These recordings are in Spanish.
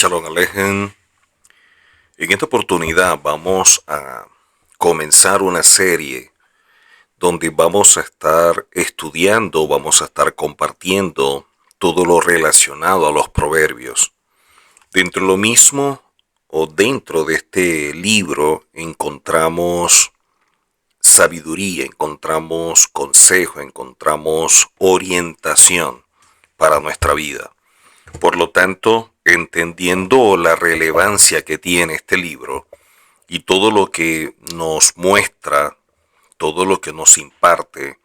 Shalom Alejem. En esta oportunidad vamos a comenzar una serie donde vamos a estar estudiando, vamos a estar compartiendo todo lo relacionado a los proverbios. Dentro de lo mismo o dentro de este libro encontramos sabiduría, encontramos consejo, encontramos orientación para nuestra vida. Por lo tanto, entendiendo la relevancia que tiene este libro y todo lo que nos muestra, todo lo que nos imparte,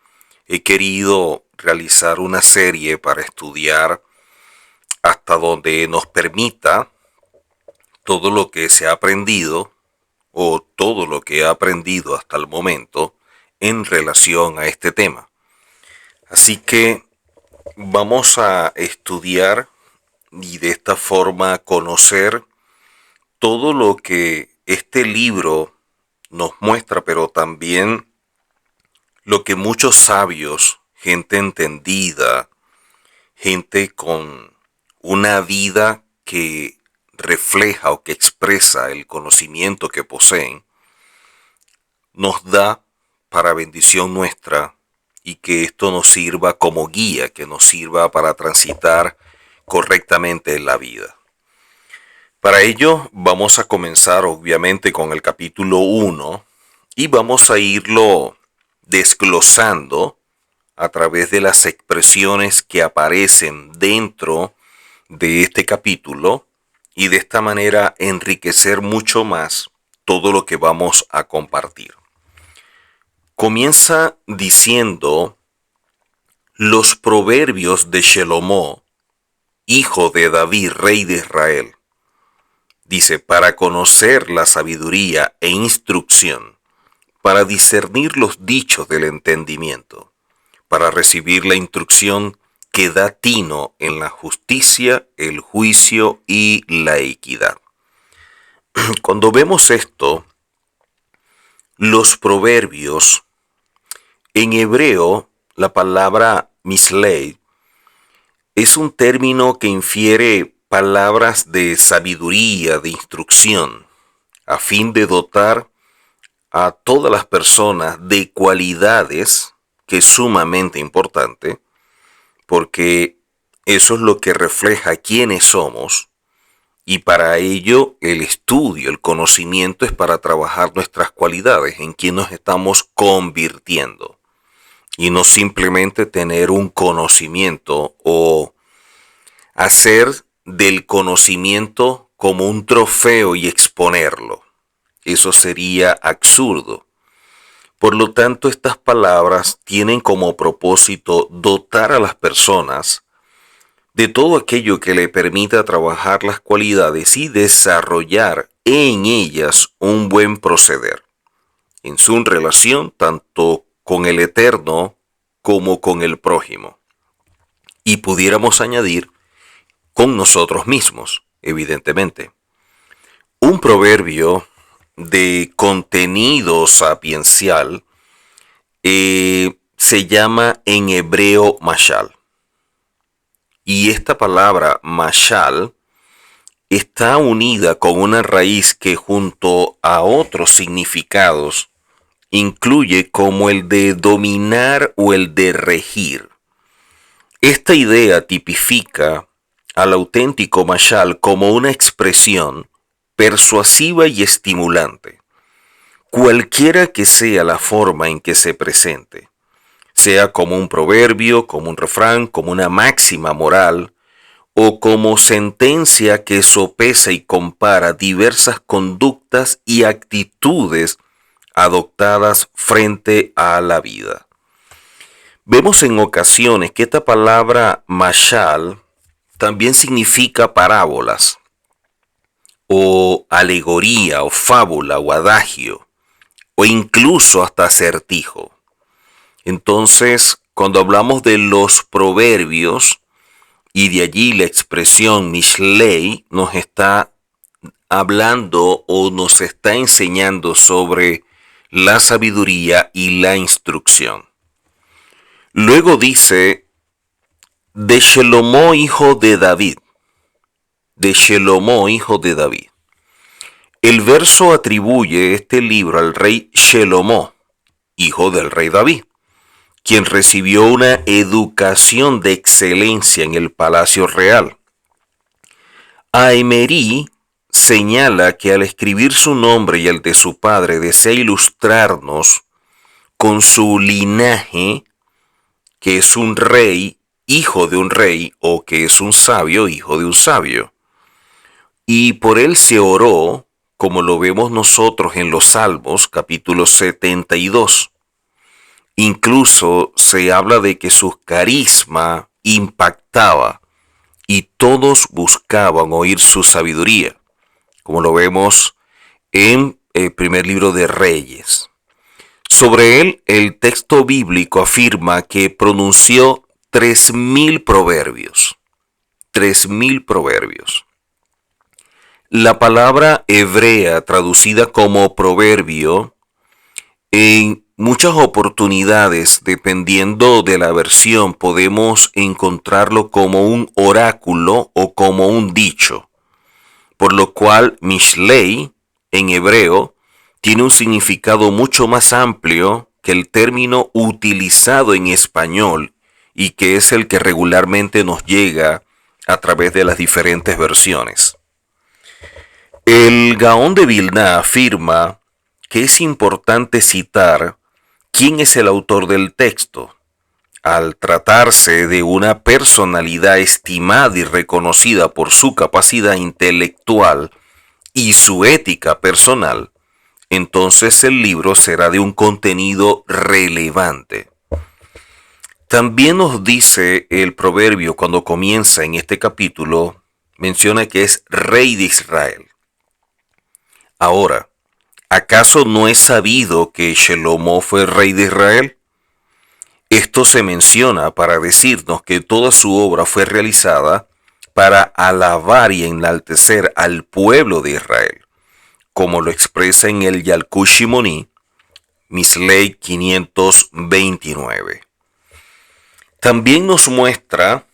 he querido realizar una serie para estudiar hasta donde nos permita todo lo que se ha aprendido o todo lo que he aprendido hasta el momento en relación a este tema. Así que vamos a estudiar y de esta forma conocer todo lo que este libro nos muestra, pero también lo que muchos sabios, gente entendida, gente con una vida que refleja o que expresa el conocimiento que poseen, nos da para bendición nuestra y que esto nos sirva como guía, que nos sirva para transitar correctamente en la vida. Para ello vamos a comenzar obviamente con el capítulo 1 y vamos a irlo desglosando a través de las expresiones que aparecen dentro de este capítulo y de esta manera enriquecer mucho más todo lo que vamos a compartir. Comienza diciendo los proverbios de Shelomó, hijo de David, rey de Israel. Dice, para conocer la sabiduría e instrucción, para discernir los dichos del entendimiento, para recibir la instrucción que da tino en la justicia, el juicio y la equidad. Cuando vemos esto, los proverbios, en hebreo, la palabra mislei, es un término que infiere palabras de sabiduría, de instrucción, a fin de dotar a todas las personas de cualidades que es sumamente importante, porque eso es lo que refleja quiénes somos, y para ello el estudio, el conocimiento es para trabajar nuestras cualidades, en quién nos estamos convirtiendo. Y no simplemente tener un conocimiento o hacer del conocimiento como un trofeo y exponerlo. Eso sería absurdo. Por lo tanto, estas palabras tienen como propósito dotar a las personas de todo aquello que le permita trabajar las cualidades y desarrollar en ellas un buen proceder en su relación tanto con el Eterno como con el prójimo. Y pudiéramos añadir con nosotros mismos, evidentemente. Un proverbio de contenido sapiencial se llama en hebreo mashal. Y esta palabra mashal está unida con una raíz que junto a otros significados incluye como el de dominar o el de regir. Esta idea tipifica al auténtico mashal como una expresión persuasiva y estimulante, cualquiera que sea la forma en que se presente, sea como un proverbio, como un refrán, como una máxima moral, o como sentencia que sopesa y compara diversas conductas y actitudes adoptadas frente a la vida. Vemos en ocasiones que esta palabra mashal también significa parábolas, o alegoría, o fábula, o adagio, o incluso hasta acertijo. Entonces, cuando hablamos de los proverbios, y de allí la expresión mishlei, nos está hablando o nos está enseñando sobre la sabiduría y la instrucción. Luego dice, de Shelomó, hijo de David. de Shelomó, hijo de David. El verso atribuye este libro al rey Shelomó, hijo del rey David, quien recibió una educación de excelencia en el palacio real. Aemerí señala que al escribir su nombre y el de su padre desea ilustrarnos con su linaje, que es un rey, hijo de un rey, o que es un sabio, hijo de un sabio. Y por él se oró, como lo vemos nosotros en los Salmos, capítulo 72. Incluso se habla de que su carisma impactaba y todos buscaban oír su sabiduría, como lo vemos en el primer libro de Reyes. Sobre él, el texto bíblico afirma que pronunció 3000 proverbios. 3000 proverbios. La palabra hebrea traducida como proverbio, en muchas oportunidades, dependiendo de la versión, podemos encontrarlo como un oráculo o como un dicho, por lo cual Mishlei en hebreo tiene un significado mucho más amplio que el término utilizado en español y que es el que regularmente nos llega a través de las diferentes versiones. El Gaón de Vilna afirma que es importante citar quién es el autor del texto, al tratarse de una personalidad estimada y reconocida por su capacidad intelectual y su ética personal. Entonces el libro será de un contenido relevante. También nos dice el proverbio cuando comienza en este capítulo, menciona que es rey de Israel. Ahora, ¿acaso no es sabido que Shelomó fue rey de Israel? Esto se menciona para decirnos que toda su obra fue realizada para alabar y enaltecer al pueblo de Israel, como lo expresa en el Yalkut Shimoni, Mislei 529. También nos muestra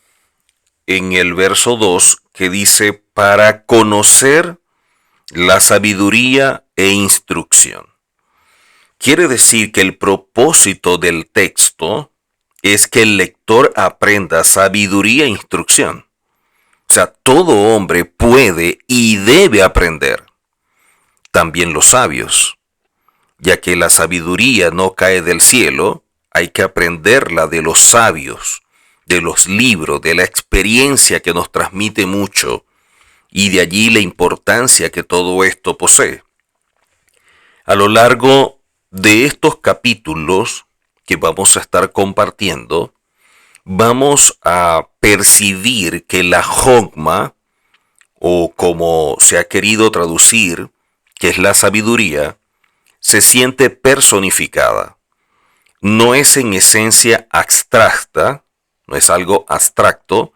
en el verso 2 que dice para conocer la sabiduría e instrucción. Quiere decir que el propósito del texto es que el lector aprenda sabiduría e instrucción. O sea, todo hombre puede y debe aprender. También los sabios, ya que la sabiduría no cae del cielo, hay que aprenderla de los sabios, de los libros, de la experiencia que nos transmite mucho, y de allí la importancia que todo esto posee. A lo largo de estos capítulos que vamos a estar compartiendo, vamos a percibir que la Jogma, o como se ha querido traducir, que es la sabiduría, se siente personificada. No es en esencia abstracta, no es algo abstracto,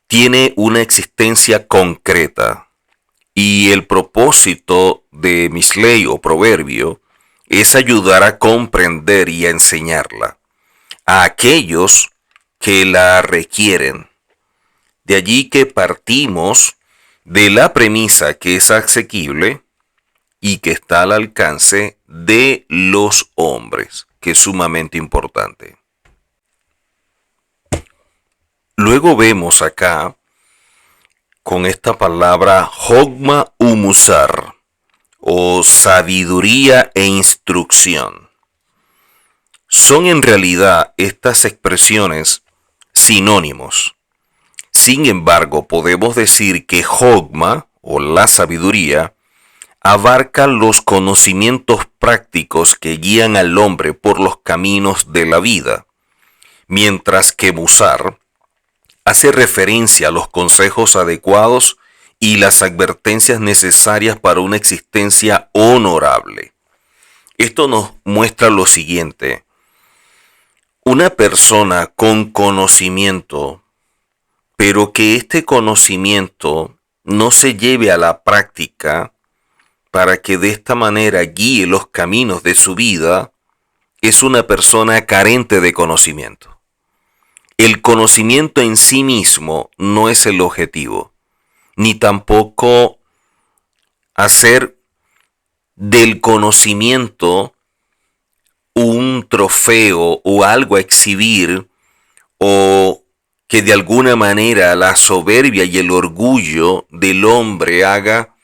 tiene una existencia concreta. Y el propósito de Mislei o proverbio es ayudar a comprender y a enseñarla a aquellos que la requieren. De allí que partimos de la premisa que es asequible y que está al alcance de los hombres, que es sumamente importante. Luego vemos acá con esta palabra Jogma Umusar, o sabiduría e instrucción. Son en realidad estas expresiones sinónimos. Sin embargo, podemos decir que Jogma, o la sabiduría, abarca los conocimientos prácticos que guían al hombre por los caminos de la vida, mientras que Musar hace referencia a los consejos adecuados y las advertencias necesarias para una existencia honorable. Esto nos muestra lo siguiente: una persona con conocimiento, pero que este conocimiento no se lleve a la práctica para que de esta manera guíe los caminos de su vida, es una persona carente de conocimiento. El conocimiento en sí mismo no es el objetivo. ni tampoco hacer del conocimiento un trofeo o algo a exhibir, o que de alguna manera la soberbia y el orgullo del hombre haga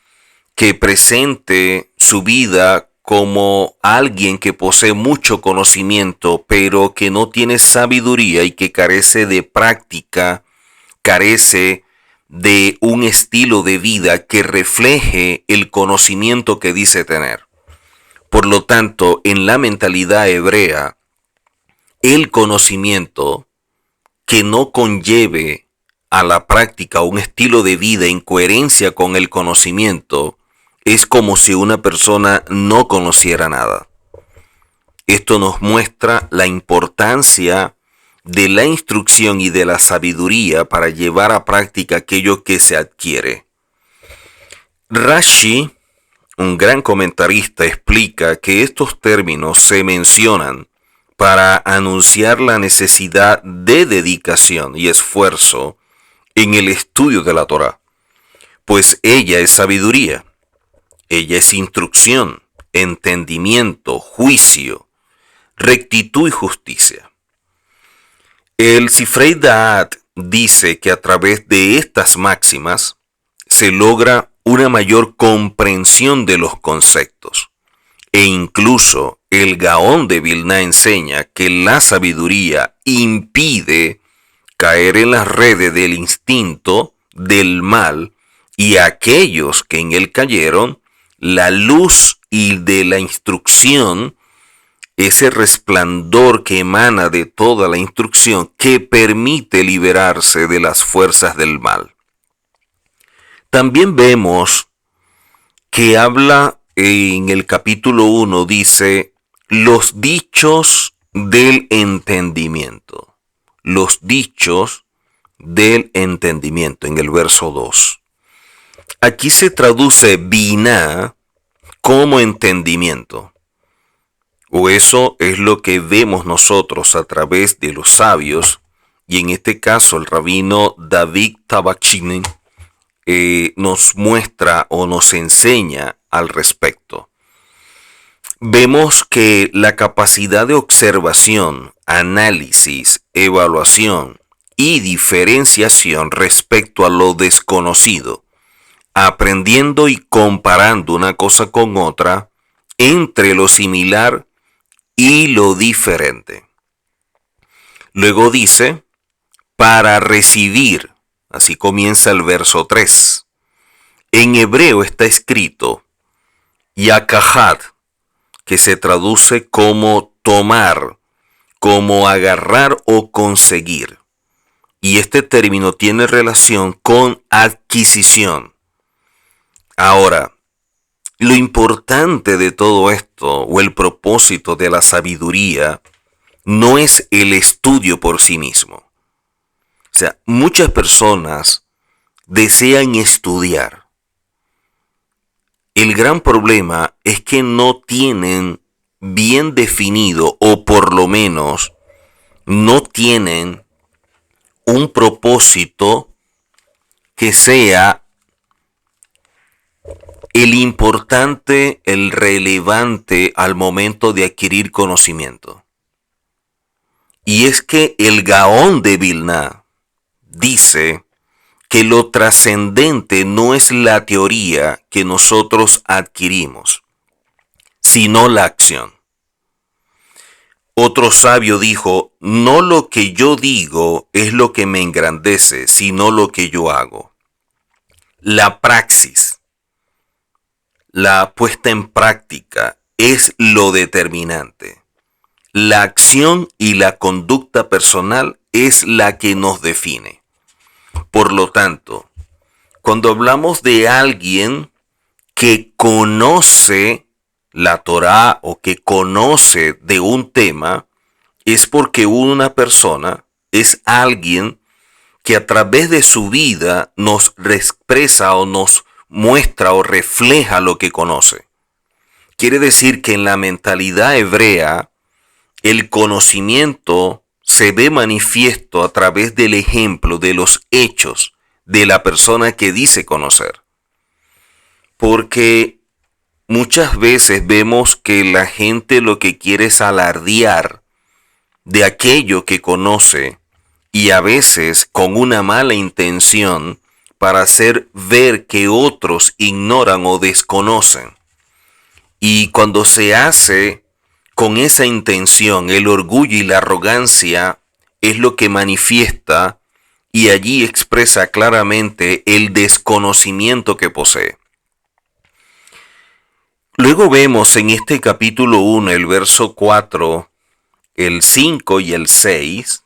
que presente su vida como alguien que posee mucho conocimiento, pero que no tiene sabiduría y que carece de práctica, carece de un estilo de vida que refleje el conocimiento que dice tener. Por lo tanto, en la mentalidad hebrea, el conocimiento que no conlleve a la práctica un estilo de vida en coherencia con el conocimiento es como si una persona no conociera nada. Esto nos muestra la importancia de la instrucción y de la sabiduría para llevar a práctica aquello que se adquiere. Rashi, un gran comentarista, explica que estos términos se mencionan para anunciar la necesidad de dedicación y esfuerzo en el estudio de la Torá, pues ella es sabiduría, ella es instrucción, entendimiento, juicio, rectitud y justicia. El Sifrei Da'at dice que a través de estas máximas se logra una mayor comprensión de los conceptos, e incluso el Gaón de Vilna enseña que la sabiduría impide caer en las redes del instinto del mal, y a aquellos que en él cayeron, la luz y de la instrucción, ese resplandor que emana de toda la instrucción que permite liberarse de las fuerzas del mal. También vemos que habla en el capítulo 1, dice, los dichos del entendimiento. Los dichos del entendimiento, en el verso 2. Aquí se traduce biná como entendimiento. O eso es lo que vemos nosotros a través de los sabios, y en este caso el rabino David Tabachinin nos muestra o nos enseña al respecto. Vemos que la capacidad de observación, análisis, evaluación y diferenciación respecto a lo desconocido, aprendiendo y comparando una cosa con otra entre lo similar y lo diferente. Luego dice, para recibir, así comienza el verso 3. En hebreo está escrito yakahad, que se traduce como tomar, como agarrar o conseguir. Y este término tiene relación con adquisición. Ahora, lo importante de todo esto, o el propósito de la sabiduría, no es el estudio por sí mismo. O sea, muchas personas desean estudiar. El gran problema es que no tienen bien definido, o por lo menos no tienen un propósito que sea el importante, el relevante al momento de adquirir conocimiento. Y es que el Gaón de Vilna dice que lo trascendente no es la teoría que nosotros adquirimos, sino la acción. Otro sabio dijo, no lo que yo digo es lo que me engrandece, sino lo que yo hago. La praxis, la puesta en práctica, es lo determinante. La acción y la conducta personal es la que nos define. Por lo tanto, cuando hablamos de alguien que conoce la Torá o que conoce de un tema, es porque una persona es alguien que a través de su vida nos expresa o nos muestra o refleja lo que conoce. Quiere decir que en la mentalidad hebrea, el conocimiento se ve manifiesto a través del ejemplo, de los hechos, de la persona que dice conocer. Porque muchas veces vemos que la gente lo que quiere es alardear de aquello que conoce y a veces con una mala intención para hacer ver que otros ignoran o desconocen. Y cuando se hace con esa intención, el orgullo y la arrogancia es lo que manifiesta y allí expresa claramente el desconocimiento que posee. Luego vemos en este capítulo 1, el verso 4, el 5 y el 6,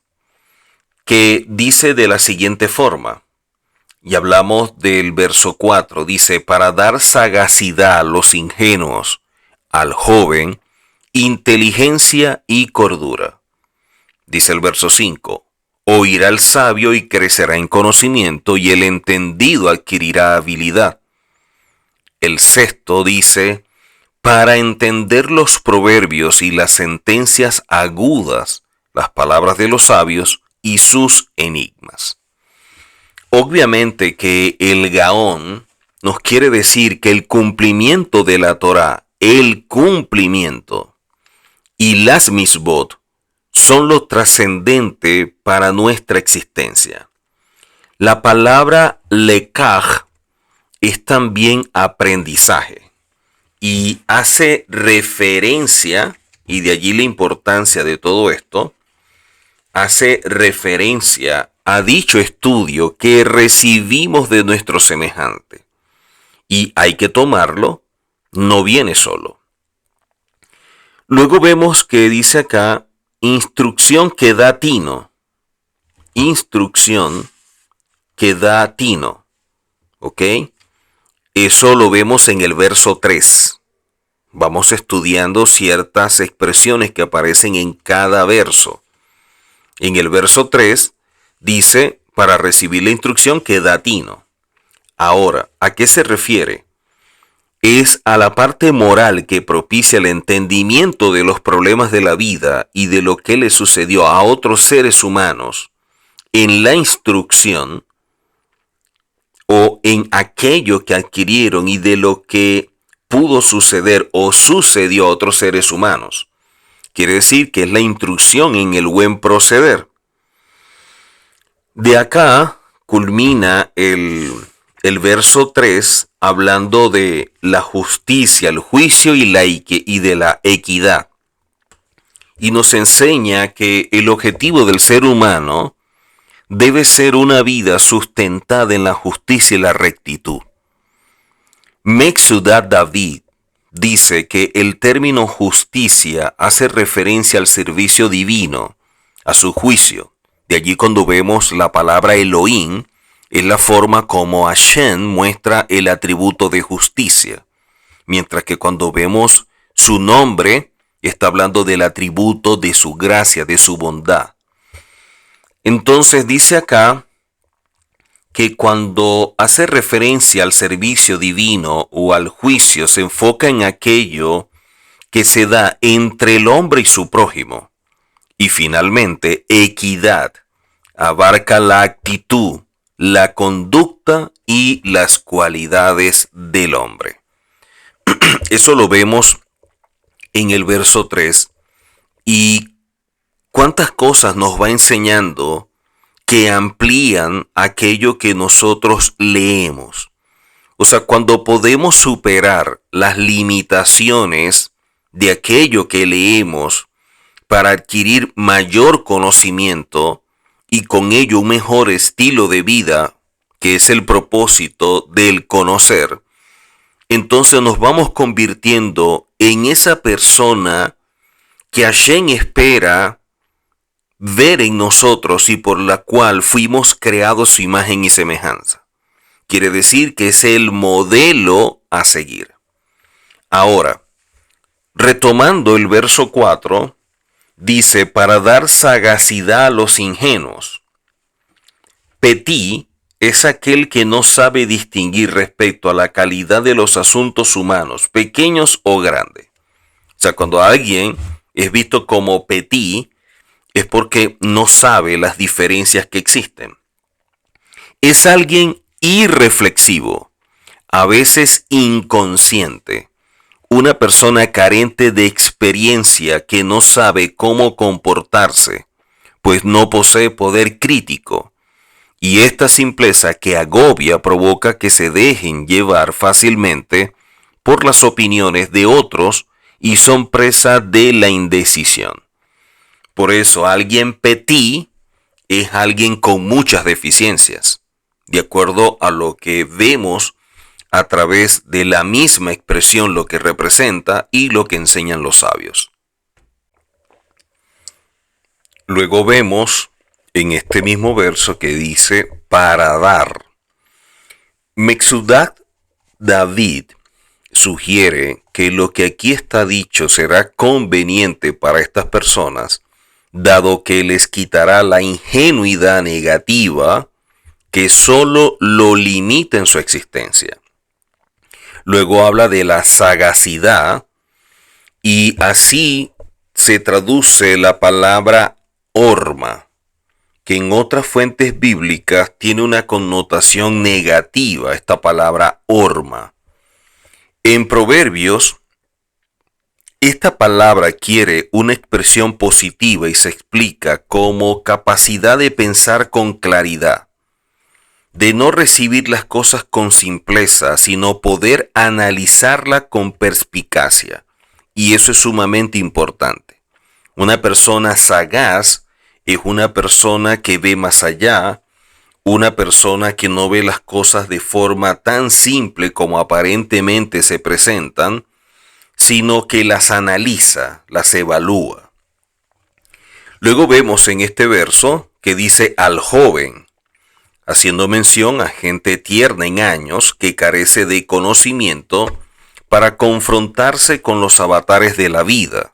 que dice de la siguiente forma, y hablamos del verso 4, dice, para dar sagacidad a los ingenuos, al joven, inteligencia y cordura. Dice el verso 5, oirá el sabio y crecerá en conocimiento, y el entendido adquirirá habilidad. El sexto dice, para entender los proverbios y las sentencias agudas, las palabras de los sabios y sus enigmas. Obviamente que el Gaón nos quiere decir que el cumplimiento de la Torá, el cumplimiento y las misbot son lo trascendente para nuestra existencia. La palabra lekaj es también aprendizaje y hace referencia, y de allí la importancia de todo esto, hace referencia a dicho estudio que recibimos de nuestro semejante. Y hay que tomarlo, no viene solo. Luego vemos que dice acá, instrucción que da tino. Instrucción que da tino. ¿Ok? Eso lo vemos en el verso 3. Vamos estudiando ciertas expresiones que aparecen en cada verso. En el verso 3 dice, para recibir la instrucción que da tino. Ahora, ¿a qué se refiere? Es a la parte moral que propicia el entendimiento de los problemas de la vida y de lo que le sucedió a otros seres humanos en la instrucción o en aquello que adquirieron y de lo que pudo suceder o sucedió a otros seres humanos. Quiere decir que es la instrucción en el buen proceder. De acá culmina el verso 3 hablando de la justicia, el juicio y de la equidad. Y nos enseña que el objetivo del ser humano debe ser una vida sustentada en la justicia y la rectitud. Metsudat David dice que el término justicia hace referencia al servicio divino, a su juicio. De allí cuando vemos la palabra Elohim, es la forma como Hashem muestra el atributo de justicia. Mientras que cuando vemos su nombre, está hablando del atributo de su gracia, de su bondad. Entonces dice acá que cuando hace referencia al servicio divino o al juicio, se enfoca en aquello que se da entre el hombre y su prójimo. Y finalmente, equidad abarca la actitud, la conducta y las cualidades del hombre. Eso lo vemos en el verso 3. Y cuántas cosas nos va enseñando que amplían aquello que nosotros leemos. O sea, cuando podemos superar las limitaciones de aquello que leemos para adquirir mayor conocimiento y con ello un mejor estilo de vida, que es el propósito del conocer, entonces nos vamos convirtiendo en esa persona que Hashem espera ver en nosotros y por la cual fuimos creados su imagen y semejanza. Quiere decir que es el modelo a seguir. Ahora, retomando el verso 4, dice, para dar sagacidad a los ingenuos. Petit es aquel que no sabe distinguir respecto a la calidad de los asuntos humanos, pequeños o grandes. O sea, cuando alguien es visto como petit, es porque no sabe las diferencias que existen. Es alguien irreflexivo, a veces inconsciente, una persona carente de experiencia que no sabe cómo comportarse, pues no posee poder crítico. Y esta simpleza que agobia provoca que se dejen llevar fácilmente por las opiniones de otros y son presa de la indecisión. Por eso alguien petit es alguien con muchas deficiencias, de acuerdo a lo que vemos a través de la misma expresión, lo que representa y lo que enseñan los sabios. Luego vemos en este mismo verso que dice para dar. Metsudat David sugiere que lo que aquí está dicho será conveniente para estas personas, dado que les quitará la ingenuidad negativa que solo lo limita en su existencia. Luego habla de la sagacidad y así se traduce la palabra horma, que en otras fuentes bíblicas tiene una connotación negativa, esta palabra horma. En Proverbios, esta palabra quiere una expresión positiva y se explica como capacidad de pensar con claridad, de no recibir las cosas con simpleza, sino poder analizarla con perspicacia. Y eso es sumamente importante. Una persona sagaz es una persona que ve más allá, una persona que no ve las cosas de forma tan simple como aparentemente se presentan, sino que las analiza, las evalúa. Luego vemos en este verso que dice al joven, haciendo mención a gente tierna en años que carece de conocimiento para confrontarse con los avatares de la vida.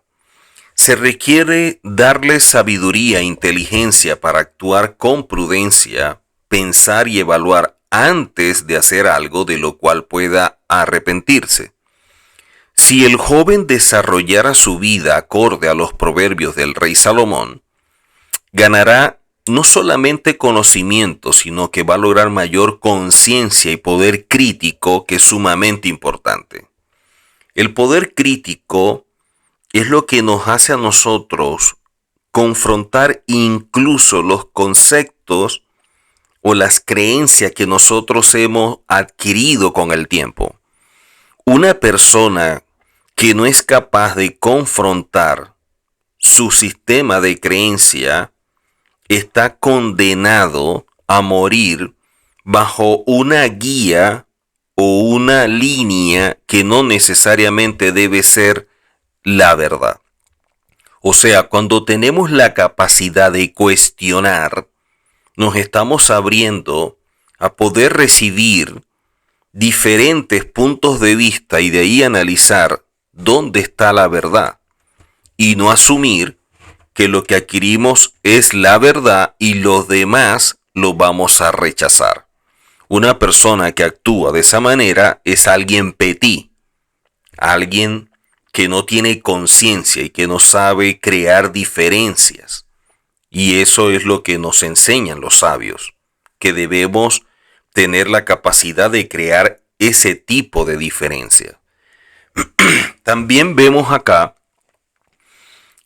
Se requiere darle sabiduría e inteligencia para actuar con prudencia, pensar y evaluar antes de hacer algo de lo cual pueda arrepentirse. Si el joven desarrollara su vida acorde a los proverbios del rey Salomón, ganará no solamente conocimiento, sino que va a lograr mayor conciencia y poder crítico, que es sumamente importante. El poder crítico es lo que nos hace a nosotros confrontar incluso los conceptos o las creencias que nosotros hemos adquirido con el tiempo. Una persona que no es capaz de confrontar su sistema de creencia está condenado a morir bajo una guía o una línea que no necesariamente debe ser la verdad. O sea, cuando tenemos la capacidad de cuestionar, nos estamos abriendo a poder recibir diferentes puntos de vista y de ahí analizar dónde está la verdad y no asumir que lo que adquirimos es la verdad y los demás lo vamos a rechazar. Una persona que actúa de esa manera es alguien petit, alguien que no tiene conciencia y que no sabe crear diferencias. Y eso es lo que nos enseñan los sabios, que debemos tener la capacidad de crear ese tipo de diferencia. También vemos acá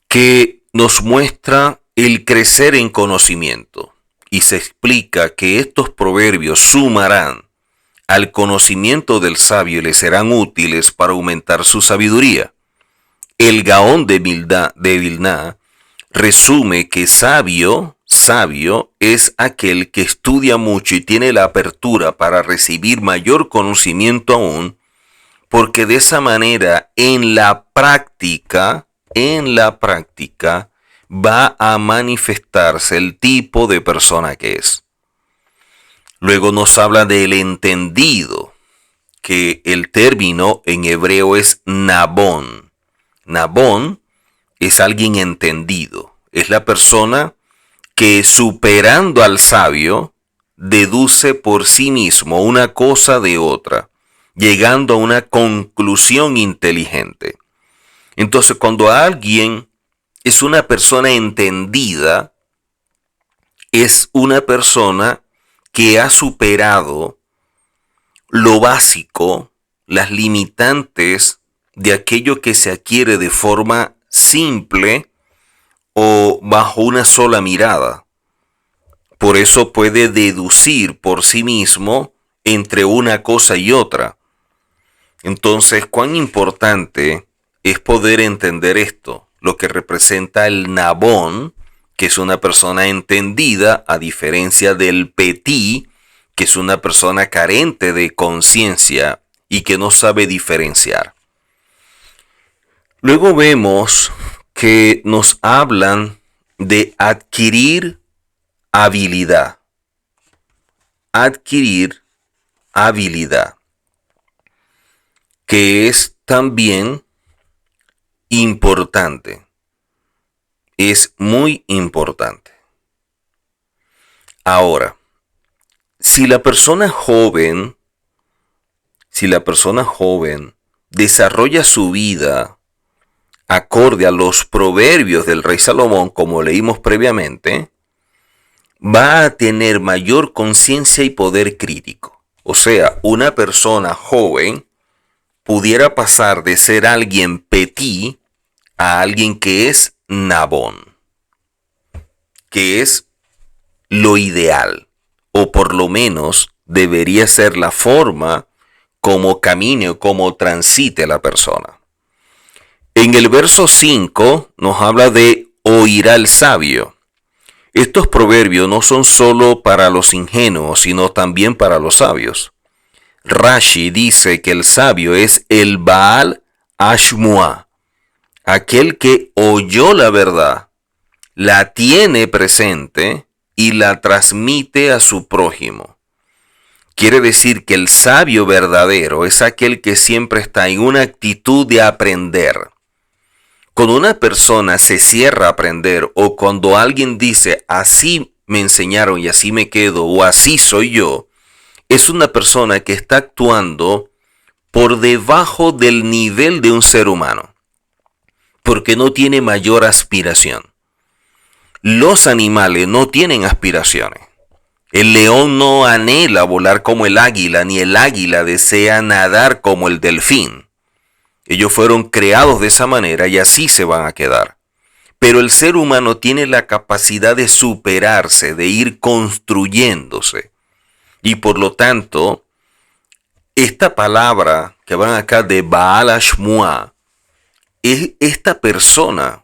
que nos muestra el crecer en conocimiento y se explica que estos proverbios sumarán al conocimiento del sabio y le serán útiles para aumentar su sabiduría. El Gaón de Vilna resume que sabio es aquel que estudia mucho y tiene la apertura para recibir mayor conocimiento aún, porque de esa manera en la práctica va a manifestarse el tipo de persona que es. Luego nos habla del entendido, que el término en hebreo es nabón. Nabón es alguien entendido, es la persona que superando al sabio deduce por sí mismo una cosa de otra, llegando a una conclusión inteligente. Entonces, cuando alguien es una persona entendida, es una persona que ha superado lo básico, las limitantes de aquello que se adquiere de forma simple o bajo una sola mirada. Por eso puede deducir por sí mismo entre una cosa y otra. Entonces, cuán importante es poder entender esto, lo que representa el Nabón, que es una persona entendida, a diferencia del Petí, que es una persona carente de conciencia y que no sabe diferenciar. Luego vemos que nos hablan de adquirir habilidad. Adquirir habilidad, que es también importante. Es muy importante. Ahora, si la persona joven desarrolla su vida acorde a los proverbios del rey Salomón, como leímos previamente, va a tener mayor conciencia y poder crítico. O sea, una persona joven pudiera pasar de ser alguien petí a alguien que es Nabón, que es lo ideal, o por lo menos debería ser la forma como camine o como transite la persona. En el verso 5 nos habla de oirá el sabio. Estos proverbios no son solo para los ingenuos, sino también para los sabios. Rashi dice que el sabio es el Baal Ashmua, aquel que oyó la verdad, la tiene presente y la transmite a su prójimo. Quiere decir que el sabio verdadero es aquel que siempre está en una actitud de aprender. Cuando una persona se cierra a aprender, o cuando alguien dice así me enseñaron y así me quedo, o así soy yo, es una persona que está actuando por debajo del nivel de un ser humano, porque no tiene mayor aspiración. Los animales no tienen aspiraciones. El león no anhela volar como el águila, ni el águila desea nadar como el delfín. Ellos fueron creados de esa manera y así se van a quedar. Pero el ser humano tiene la capacidad de superarse, de ir construyéndose. Y por lo tanto, esta palabra que van acá de Baal Ashmua es esta persona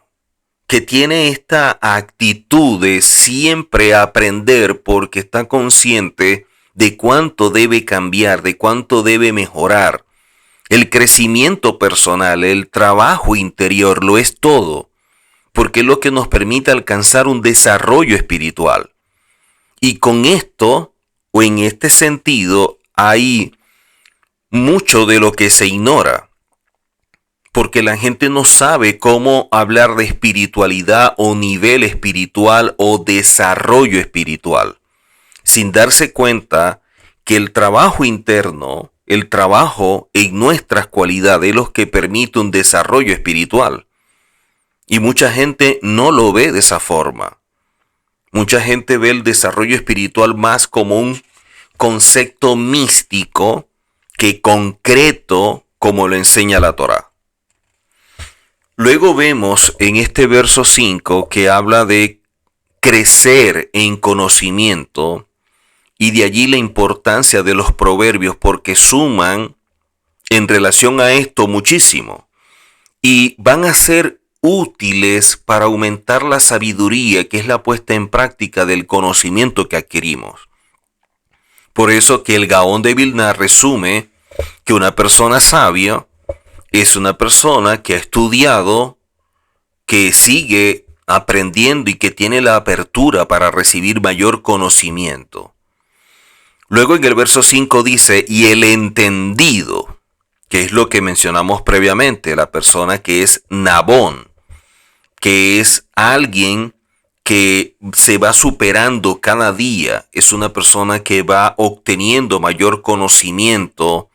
que tiene esta actitud de siempre aprender porque está consciente de cuánto debe cambiar, de cuánto debe mejorar. El crecimiento personal, el trabajo interior lo es todo, porque es lo que nos permite alcanzar un desarrollo espiritual. Y con esto, o en este sentido, hay mucho de lo que se ignora, porque la gente no sabe cómo hablar de espiritualidad o nivel espiritual o desarrollo espiritual, sin darse cuenta que el trabajo interno, el trabajo en nuestras cualidades es lo que permite un desarrollo espiritual. Y mucha gente no lo ve de esa forma. Mucha gente ve el desarrollo espiritual más como un concepto místico que concreto como lo enseña la Torá. Luego vemos en este verso 5 que habla de crecer en conocimiento. Y de allí la importancia de los proverbios porque suman en relación a esto muchísimo. Y van a ser útiles para aumentar la sabiduría, que es la puesta en práctica del conocimiento que adquirimos. Por eso que el Gaón de Vilna resume que una persona sabia es una persona que ha estudiado, que sigue aprendiendo y que tiene la apertura para recibir mayor conocimiento. Luego en el verso 5 dice, y el entendido, que es lo que mencionamos previamente, la persona que es Nabón, que es alguien que se va superando cada día, es una persona que va obteniendo mayor conocimiento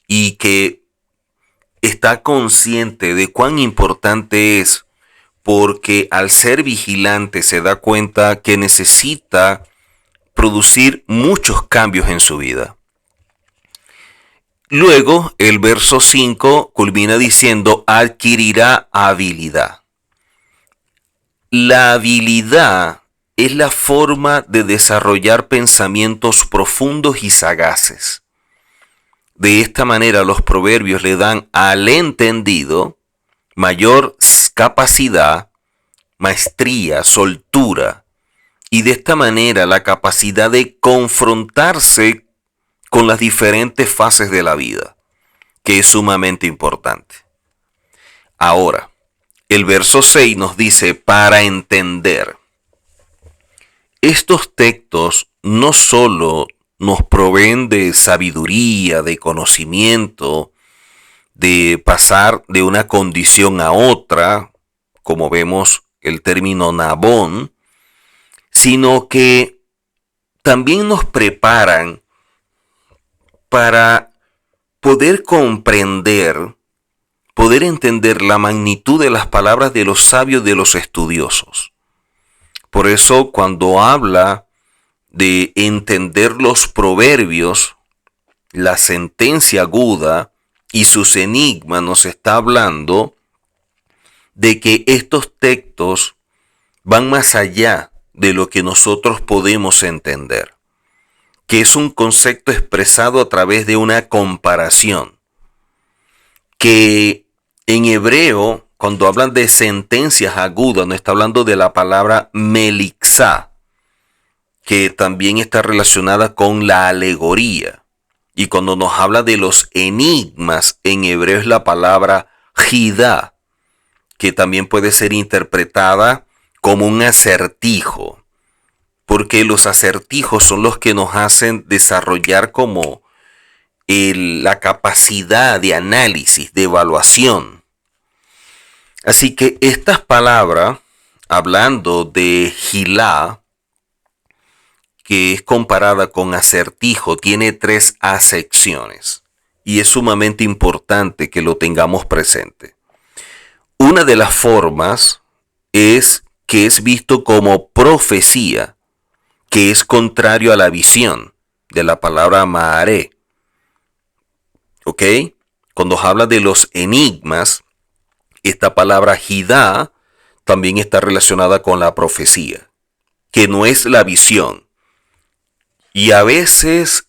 y que está consciente de cuán importante es, porque al ser vigilante se da cuenta que necesita producir muchos cambios en su vida. Luego, el verso 5 culmina diciendo, adquirirá habilidad. La habilidad es la forma de desarrollar pensamientos profundos y sagaces. De esta manera, los proverbios le dan al entendido mayor capacidad, maestría, soltura, y de esta manera la capacidad de confrontarse con las diferentes fases de la vida, que es sumamente importante. Ahora, el verso 6 nos dice, para entender. Estos textos no solo nos proveen de sabiduría, de conocimiento, de pasar de una condición a otra, como vemos el término Nabón, sino que también nos preparan para poder comprender, poder entender la magnitud de las palabras de los sabios, de los estudiosos. Por eso, cuando habla de entender los proverbios, la sentencia aguda y sus enigmas, nos está hablando de que estos textos van más allá de lo que nosotros podemos entender, que es un concepto expresado a través de una comparación, que en hebreo, cuando hablan de sentencias agudas, no está hablando de la palabra melixá, que también está relacionada con la alegoría. Y cuando nos habla de los enigmas, en hebreo es la palabra jidá, que también puede ser interpretada como un acertijo, porque los acertijos son los que nos hacen desarrollar como la capacidad de análisis, de evaluación. Así que estas palabras, hablando de Gilá, que es comparada con acertijo, tiene 3 acepciones y es sumamente importante que lo tengamos presente. Una de las formas es que es visto como profecía, que es contrario a la visión de la palabra Maaré. ¿Ok? Cuando habla de los enigmas, esta palabra Jidá también está relacionada con la profecía, que no es la visión. Y a veces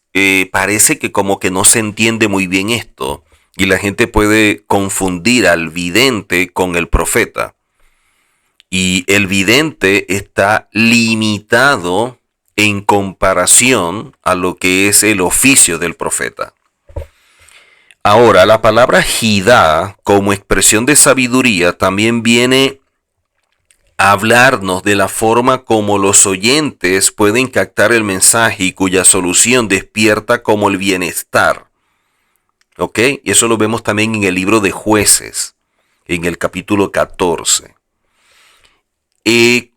parece que como que no se entiende muy bien esto, y la gente puede confundir al vidente con el profeta. Y el vidente está limitado en comparación a lo que es el oficio del profeta. Ahora, la palabra Jidá, como expresión de sabiduría, también viene a hablarnos de la forma como los oyentes pueden captar el mensaje y cuya solución despierta como el bienestar. ¿Ok? Y eso lo vemos también en el libro de Jueces, en el capítulo 14.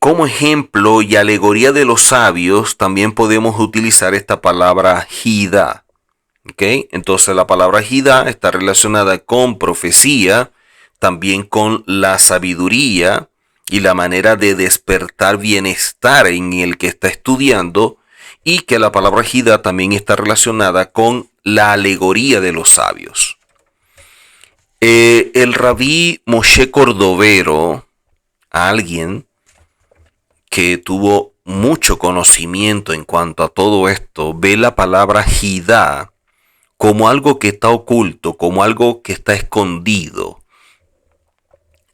Como ejemplo y alegoría de los sabios, también podemos utilizar esta palabra Jidá. ¿Okay? Entonces la palabra Jidá está relacionada con profecía, también con la sabiduría y la manera de despertar bienestar en el que está estudiando, y que la palabra Jidá también está relacionada con la alegoría de los sabios. El rabí Moshe Cordovero, alguien que tuvo mucho conocimiento en cuanto a todo esto, ve la palabra Jidá como algo que está oculto, como algo que está escondido,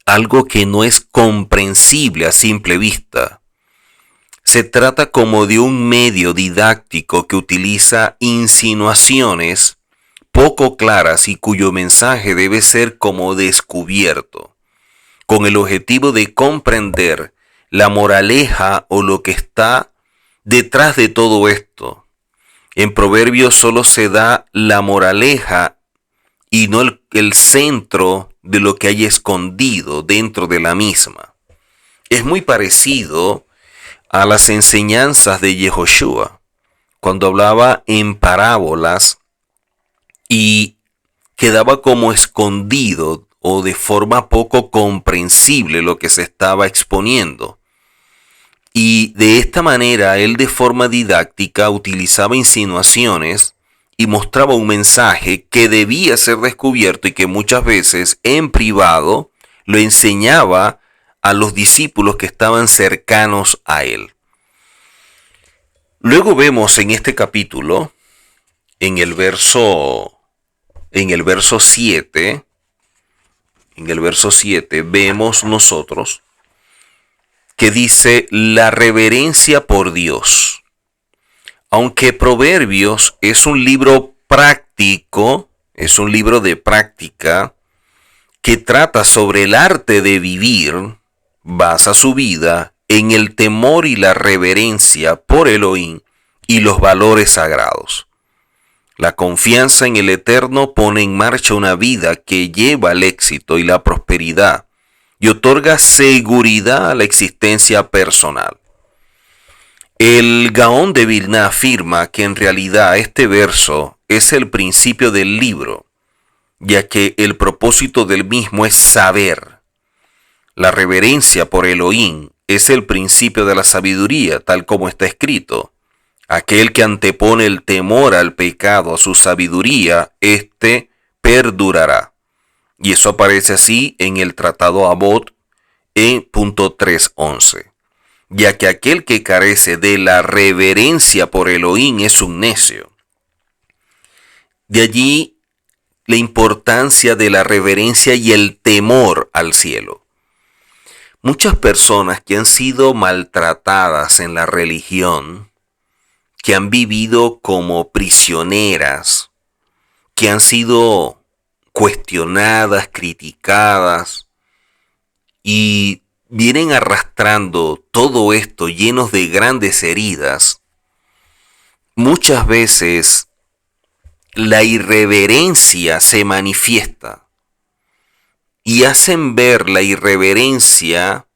algo que no es comprensible a simple vista. Se trata como de un medio didáctico que utiliza insinuaciones poco claras y cuyo mensaje debe ser como descubierto, con el objetivo de comprender la moraleja o lo que está detrás de todo esto. En Proverbios solo se da la moraleja y no el centro de lo que hay escondido dentro de la misma. Es muy parecido a las enseñanzas de Yehoshua, cuando hablaba en parábolas y quedaba como escondido o de forma poco comprensible lo que se estaba exponiendo. Y de esta manera él de forma didáctica utilizaba insinuaciones y mostraba un mensaje que debía ser descubierto y que muchas veces en privado lo enseñaba a los discípulos que estaban cercanos a él. Luego vemos en este capítulo, en el verso 7, vemos nosotros que dice la reverencia por Dios. Aunque Proverbios es un libro práctico, es un libro de práctica que trata sobre el arte de vivir, basa su vida en el temor y la reverencia por Elohim y los valores sagrados. La confianza en el Eterno pone en marcha una vida que lleva al éxito y la prosperidad y otorga seguridad a la existencia personal. El Gaón de Vilna afirma que en realidad este verso es el principio del libro, ya que el propósito del mismo es saber. La reverencia por Elohim es el principio de la sabiduría, tal como está escrito. Aquel que antepone el temor al pecado a su sabiduría, éste perdurará. Y eso aparece así en el Tratado Abot en punto 3.11. Ya que aquel que carece de la reverencia por Elohim es un necio. De allí la importancia de la reverencia y el temor al cielo. Muchas personas que han sido maltratadas en la religión, que han vivido como prisioneras, que han sido cuestionadas, criticadas y vienen arrastrando todo esto llenos de grandes heridas, muchas veces la irreverencia se manifiesta y hacen ver la irreverencia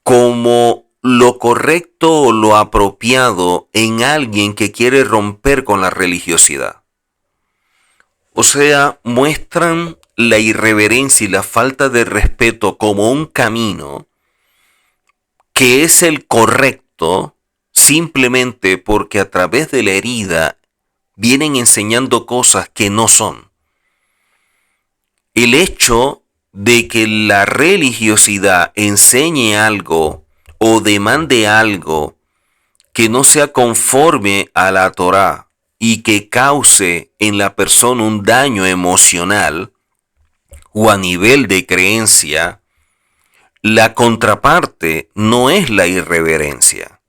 como lo correcto o lo apropiado en alguien que quiere romper con la religiosidad. O sea, muestran la irreverencia y la falta de respeto como un camino que es el correcto simplemente porque a través de la herida vienen enseñando cosas que no son. El hecho de que la religiosidad enseñe algo o demande algo que no sea conforme a la Torá y que cause en la persona un daño emocional o a nivel de creencia, la contraparte no es la irreverencia.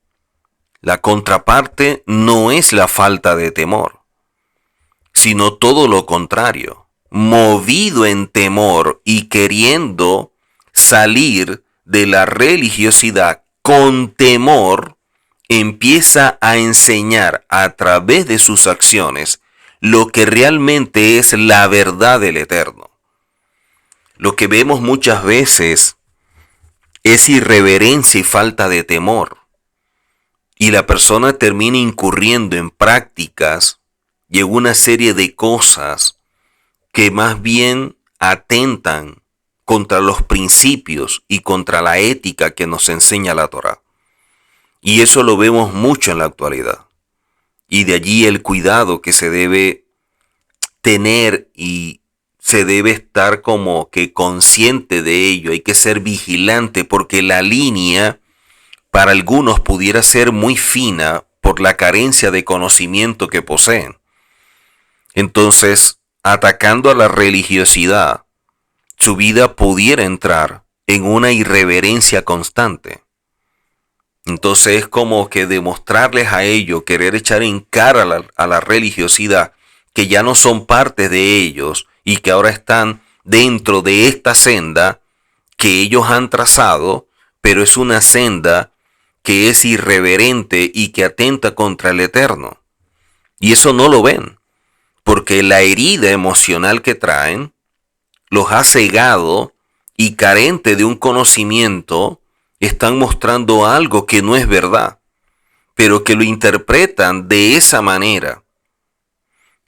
La contraparte no es la falta de temor, sino todo lo contrario. Movido en temor y queriendo salir de la religiosidad con temor, empieza a enseñar a través de sus acciones lo que realmente es la verdad del Eterno. Lo que vemos muchas veces es irreverencia y falta de temor. Y la persona termina incurriendo en prácticas y en una serie de cosas que más bien atentan contra los principios y contra la ética que nos enseña la Torá. Y eso lo vemos mucho en la actualidad. Y de allí el cuidado que se debe tener y se debe estar como que consciente de ello. Hay que ser vigilante porque la línea para algunos pudiera ser muy fina por la carencia de conocimiento que poseen. Entonces, atacando a la religiosidad, su vida pudiera entrar en una irreverencia constante. Entonces es como que demostrarles a ellos, querer echar en cara a la religiosidad, que ya no son parte de ellos y que ahora están dentro de esta senda que ellos han trazado, pero es una senda que es irreverente y que atenta contra el Eterno. Y eso no lo ven, porque la herida emocional que traen los ha cegado y carente de un conocimiento, están mostrando algo que no es verdad, pero que lo interpretan de esa manera,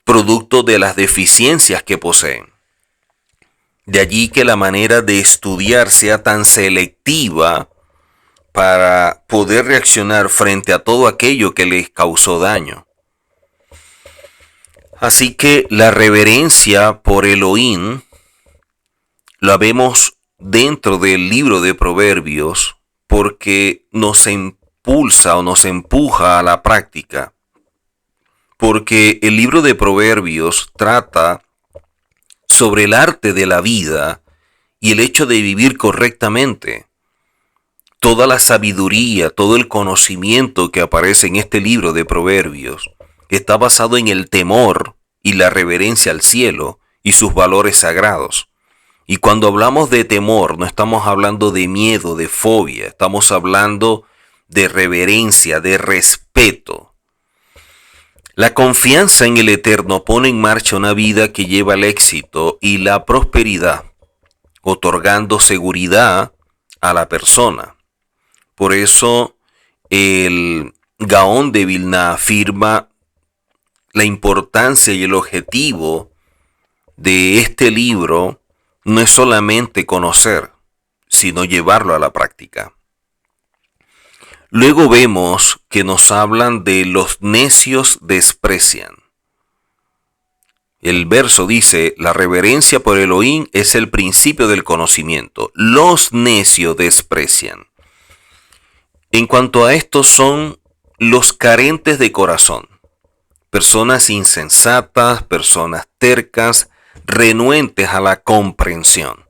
producto de las deficiencias que poseen. De allí que la manera de estudiar sea tan selectiva para poder reaccionar frente a todo aquello que les causó daño. Así que la reverencia por Elohim la vemos dentro del libro de Proverbios porque nos impulsa o nos empuja a la práctica. Porque el libro de Proverbios trata sobre el arte de la vida y el hecho de vivir correctamente. Toda la sabiduría, todo el conocimiento que aparece en este libro de Proverbios está basado en el temor y la reverencia al cielo y sus valores sagrados. Y cuando hablamos de temor, no estamos hablando de miedo, de fobia, estamos hablando de reverencia, de respeto. La confianza en el Eterno pone en marcha una vida que lleva al éxito y la prosperidad, otorgando seguridad a la persona. Por eso el Gaón de Vilna afirma la importancia y el objetivo de este libro no es solamente conocer, sino llevarlo a la práctica. Luego vemos que nos hablan de los necios desprecian. El verso dice, la reverencia por Elohim es el principio del conocimiento. Los necios desprecian. En cuanto a esto son los carentes de corazón. Personas insensatas, personas tercas, renuentes a la comprensión.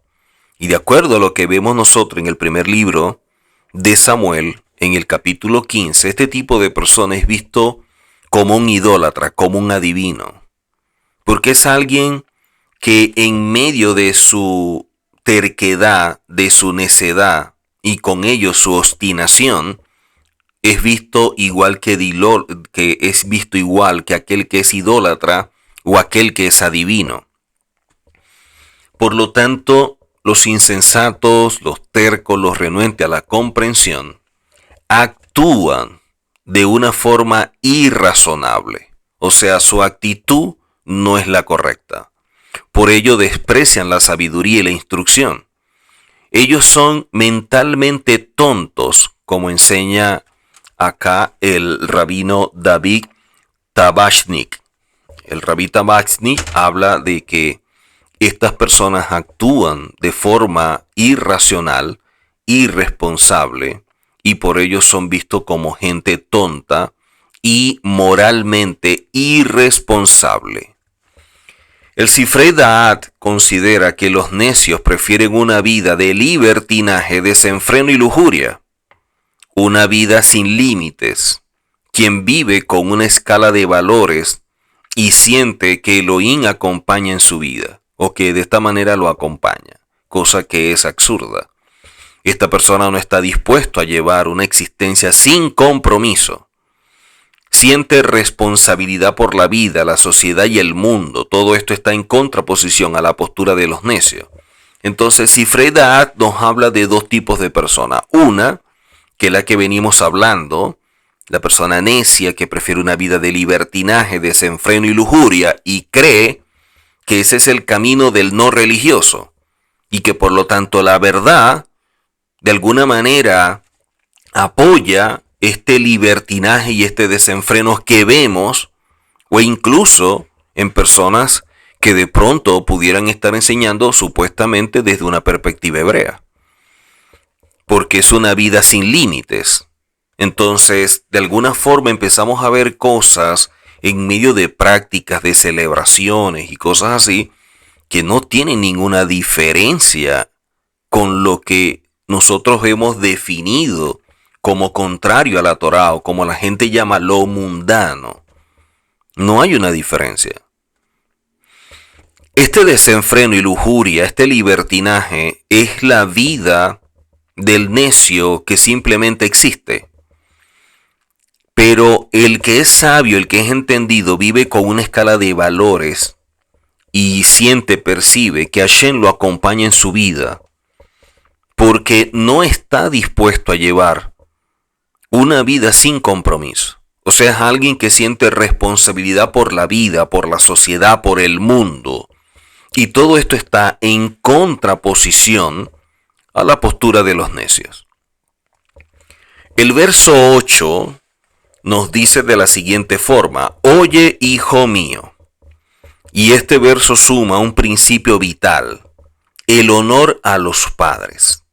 Y de acuerdo a lo que vemos nosotros en el primer libro de Samuel, en el capítulo 15, este tipo de persona es visto como un idólatra, como un adivino. Porque es alguien que en medio de su terquedad, de su necedad y con ello su obstinación, es visto igual que aquel que es idólatra o aquel que es adivino. Por lo tanto, los insensatos, los tercos, los renuentes a la comprensión, actúan de una forma irrazonable. O sea, su actitud no es la correcta. Por ello desprecian la sabiduría y la instrucción. Ellos son mentalmente tontos, como enseña acá el rabino David Tabashnik. El rabí Tabashnik habla de que estas personas actúan de forma irracional, irresponsable, y por ello son vistos como gente tonta y moralmente irresponsable. El Sifrei Da'at considera que los necios prefieren una vida de libertinaje, desenfreno y lujuria, una vida sin límites. Quien vive con una escala de valores y siente que Elohim acompaña en su vida, o que de esta manera lo acompaña, cosa que es absurda. Esta persona no está dispuesto a llevar una existencia sin compromiso. Siente responsabilidad por la vida, la sociedad y el mundo. Todo esto está en contraposición a la postura de los necios. Entonces, Sifrei Da'at nos habla de dos tipos de personas. Una, que es la que venimos hablando, la persona necia que prefiere una vida de libertinaje, desenfreno y lujuria y cree que ese es el camino del no religioso y que por lo tanto la verdad de alguna manera apoya este libertinaje y este desenfreno que vemos, o incluso en personas que de pronto pudieran estar enseñando supuestamente desde una perspectiva hebrea, porque es una vida sin límites. Entonces, de alguna forma empezamos a ver cosas en medio de prácticas, de celebraciones y cosas así, que no tienen ninguna diferencia con lo que nosotros hemos definido como contrario a la Torá, o como la gente llama lo mundano. No hay una diferencia. Este desenfreno y lujuria, este libertinaje, es la vida del necio que simplemente existe. Pero el que es sabio, el que es entendido, vive con una escala de valores y siente, percibe que Hashem lo acompaña en su vida, porque no está dispuesto a llevar una vida sin compromiso. O sea, es alguien que siente responsabilidad por la vida, por la sociedad, por el mundo. Y todo esto está en contraposición a la postura de los necios. El verso 8 nos dice de la siguiente forma: oye, hijo mío. Y este verso suma un principio vital, el honor a los padres,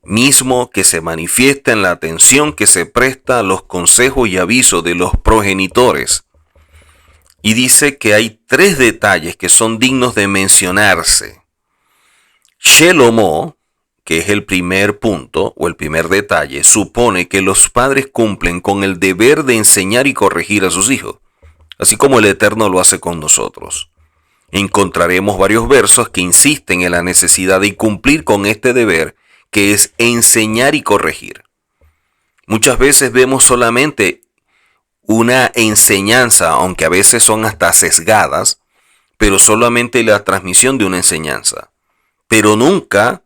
mismo que se manifiesta en la atención que se presta a los consejos y avisos de los progenitores. Y dice que hay 3 detalles que son dignos de mencionarse. Shelomo, que es el primer punto o el primer detalle, supone que los padres cumplen con el deber de enseñar y corregir a sus hijos, así como el Eterno lo hace con nosotros. Encontraremos varios versos que insisten en la necesidad de cumplir con este deber, que es enseñar y corregir. Muchas veces vemos solamente una enseñanza, aunque a veces son hasta sesgadas, pero solamente la transmisión de una enseñanza. Pero nunca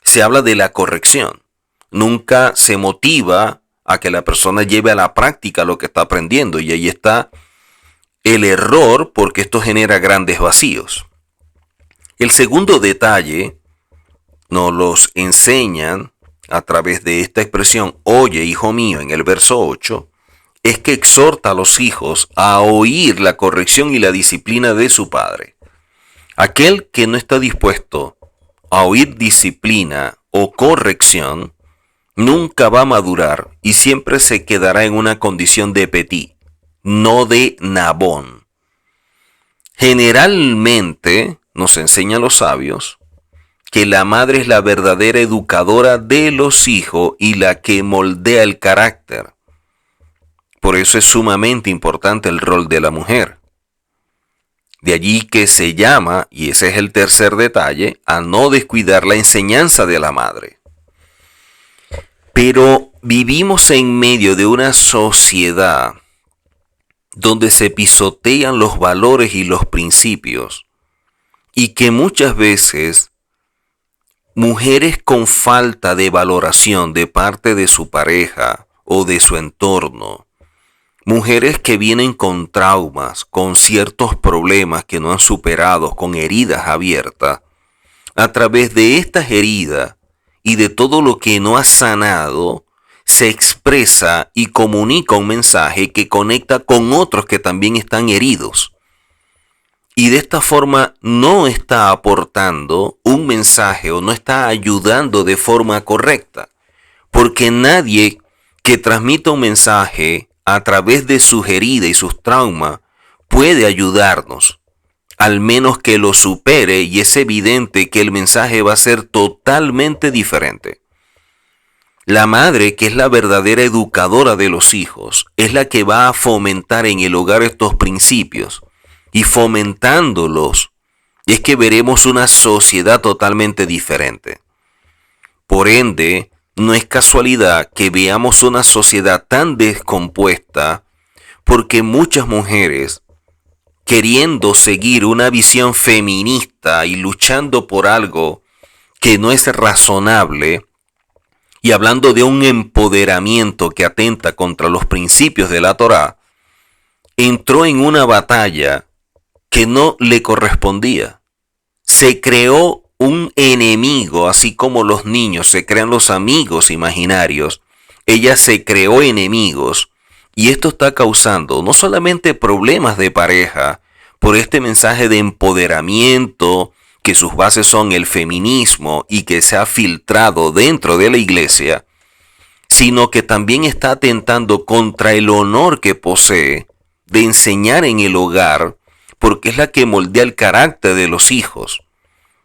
se habla de la corrección. Nunca se motiva a que la persona lleve a la práctica lo que está aprendiendo. Y ahí está el error, porque esto genera grandes vacíos. El segundo detalle nos los enseñan a través de esta expresión, oye, hijo mío, en el verso 8, es que exhorta a los hijos a oír la corrección y la disciplina de su padre. Aquel que no está dispuesto a oír disciplina o corrección, nunca va a madurar y siempre se quedará en una condición de petit, no de nabón. Generalmente, nos enseñan los sabios, que la madre es la verdadera educadora de los hijos y la que moldea el carácter. Por eso es sumamente importante el rol de la mujer. De allí que se llama, y ese es el tercer detalle, a no descuidar la enseñanza de la madre. Pero vivimos en medio de una sociedad donde se pisotean los valores y los principios, y que muchas veces mujeres con falta de valoración de parte de su pareja o de su entorno, mujeres que vienen con traumas, con ciertos problemas que no han superado, con heridas abiertas, a través de estas heridas y de todo lo que no ha sanado, se expresa y comunica un mensaje que conecta con otros que también están heridos. Y de esta forma no está aportando un mensaje o no está ayudando de forma correcta. Porque nadie que transmita un mensaje a través de sus heridas y sus traumas puede ayudarnos. Al menos que lo supere, y es evidente que el mensaje va a ser totalmente diferente. La madre, que es la verdadera educadora de los hijos, es la que va a fomentar en el hogar estos principios. Y fomentándolos, es que veremos una sociedad totalmente diferente. Por ende, no es casualidad que veamos una sociedad tan descompuesta, porque muchas mujeres, queriendo seguir una visión feminista y luchando por algo que no es razonable, y hablando de un empoderamiento que atenta contra los principios de la Torá, entró en una batalla que no le correspondía. Se creó un enemigo, así como los niños se crean los amigos imaginarios. Ella se creó enemigos, y esto está causando no solamente problemas de pareja por este mensaje de empoderamiento, que sus bases son el feminismo y que se ha filtrado dentro de la iglesia, sino que también está atentando contra el honor que posee de enseñar en el hogar, porque es la que moldea el carácter de los hijos.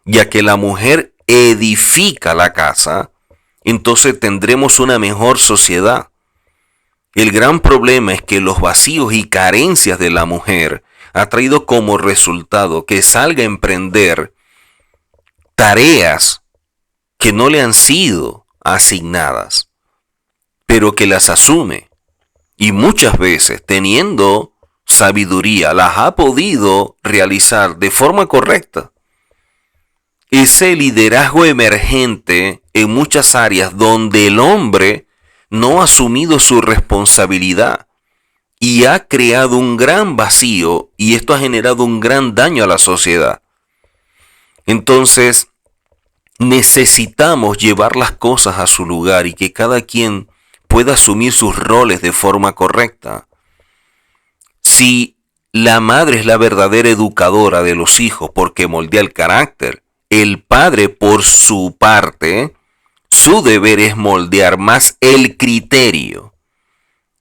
Ya que la mujer edifica la casa, entonces tendremos una mejor sociedad. El gran problema es que los vacíos y carencias de la mujer ha traído como resultado que salga a emprender tareas que no le han sido asignadas, pero que las asume. Y muchas veces, teniendo sabiduría, las ha podido realizar de forma correcta. Ese liderazgo emergente en muchas áreas donde el hombre no ha asumido su responsabilidad y ha creado un gran vacío, y esto ha generado un gran daño a la sociedad. Entonces, necesitamos llevar las cosas a su lugar y que cada quien pueda asumir sus roles de forma correcta. Si la madre es la verdadera educadora de los hijos porque moldea el carácter. El padre, por su parte, su deber es moldear más el criterio.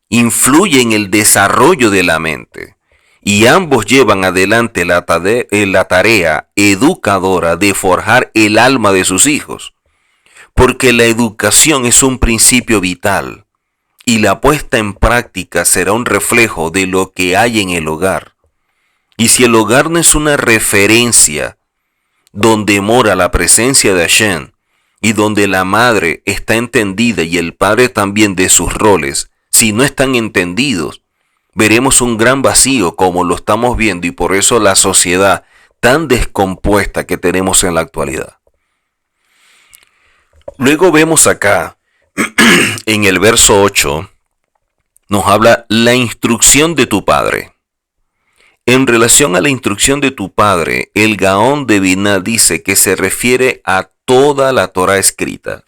Influye en el desarrollo de la mente. Y ambos llevan adelante la tarea educadora de forjar el alma de sus hijos. Porque la educación es un principio vital. Y la puesta en práctica será un reflejo de lo que hay en el hogar. Y si el hogar no es una referencia donde mora la presencia de Hashem y donde la madre está entendida y el padre también de sus roles, si no están entendidos, veremos un gran vacío como lo estamos viendo y por eso la sociedad tan descompuesta que tenemos en la actualidad. Luego vemos acá, en el verso 8, nos habla la instrucción de tu padre. En relación a la instrucción de tu padre, el Gaón de Vilna dice que se refiere a toda la Torá escrita.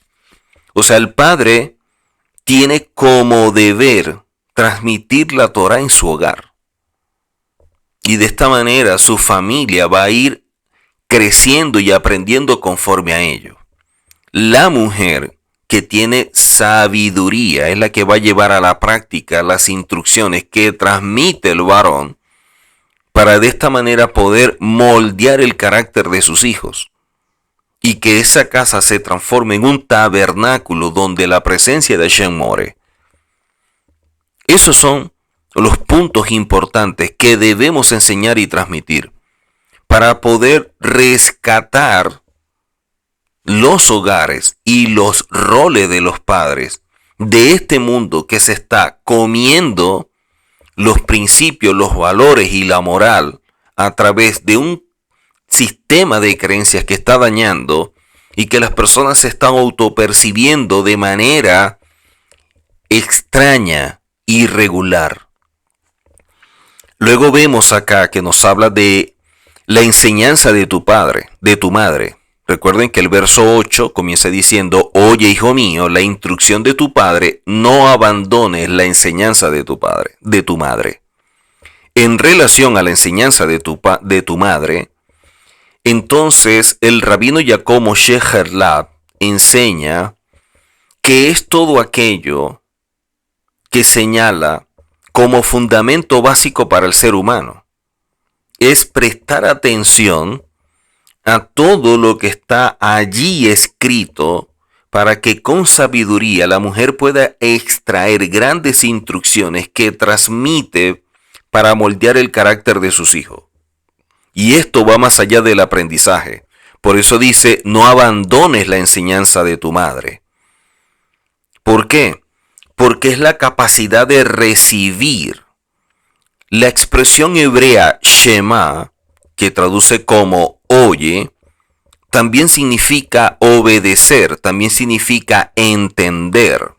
O sea, el padre tiene como deber transmitir la Torá en su hogar. Y de esta manera su familia va a ir creciendo y aprendiendo conforme a ello. La mujer que tiene sabiduría es la que va a llevar a la práctica las instrucciones que transmite el varón para de esta manera poder moldear el carácter de sus hijos y que esa casa se transforme en un tabernáculo donde la presencia de Hashem more. Esos son los puntos importantes que debemos enseñar y transmitir para poder rescatar los hogares y los roles de los padres de este mundo que se está comiendo los principios, los valores y la moral a través de un sistema de creencias que está dañando y que las personas se están autopercibiendo de manera extraña, irregular. Luego vemos acá que nos habla de la enseñanza de tu padre, de tu madre. Recuerden que el verso 8 comienza diciendo, oye hijo mío, la instrucción de tu padre, no abandones la enseñanza de tu padre, de tu madre. En relación a la enseñanza de tu madre, entonces el rabino Jacob Moshe Herlab enseña que es todo aquello que señala como fundamento básico para el ser humano. Es prestar atención a todo lo que está allí escrito para que con sabiduría la mujer pueda extraer grandes instrucciones que transmite para moldear el carácter de sus hijos. Y esto va más allá del aprendizaje. Por eso dice, no abandones la enseñanza de tu madre. ¿Por qué? Porque es la capacidad de recibir. La expresión hebrea Shema, que traduce como oye, también significa obedecer, también significa entender.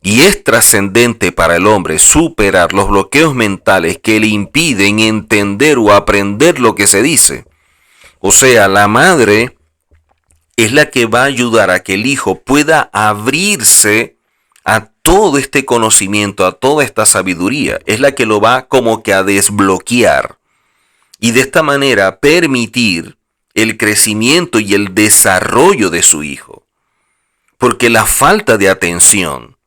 Y es trascendente para el hombre superar los bloqueos mentales que le impiden entender o aprender lo que se dice. O sea, la madre es la que va a ayudar a que el hijo pueda abrirse a todo este conocimiento, a toda esta sabiduría. Es la que lo va como que a desbloquear. Y de esta manera permitir el crecimiento y el desarrollo de su hijo. Porque la falta de atención,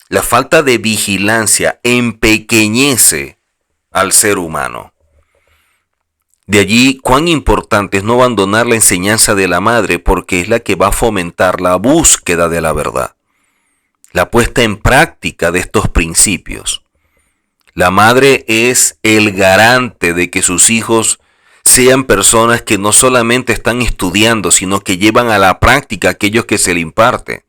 la falta de vigilancia empequeñece al ser humano. De allí cuán importante es no abandonar la enseñanza de la madre porque es la que va a fomentar la búsqueda de la verdad, la puesta en práctica de estos principios. La madre es el garante de que sus hijos sean personas que no solamente están estudiando, sino que llevan a la práctica aquellos que se le imparte.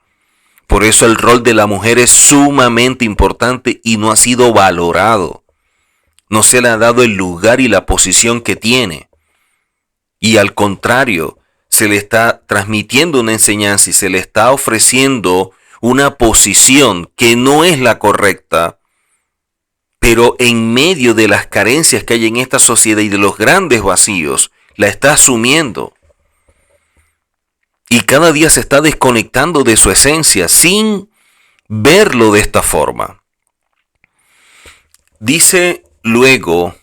Por eso el rol de la mujer es sumamente importante y no ha sido valorado. No se le ha dado el lugar y la posición que tiene. Y al contrario, se le está transmitiendo una enseñanza y se le está ofreciendo una posición que no es la correcta, pero en medio de las carencias que hay en esta sociedad y de los grandes vacíos, la está asumiendo. Y cada día se está desconectando de su esencia sin verlo de esta forma. Dice luego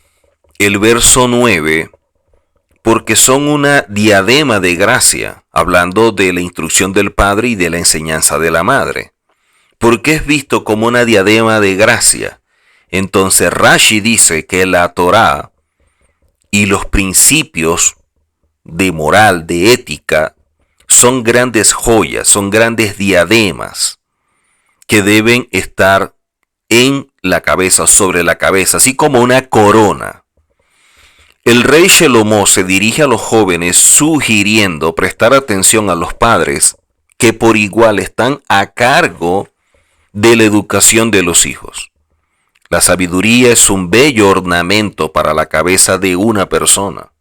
el verso 9, porque son una diadema de gracia, hablando de la instrucción del padre y de la enseñanza de la madre. ¿Por qué es visto como una diadema de gracia? Entonces Rashi dice que la Torá y los principios de moral, de ética, son grandes joyas, son grandes diademas que deben estar en la cabeza, sobre la cabeza, así como una corona. El rey Shelomó se dirige a los jóvenes sugiriendo prestar atención a los padres que por igual están a cargo de la educación de los hijos. La sabiduría es un bello ornamento para la cabeza de una persona.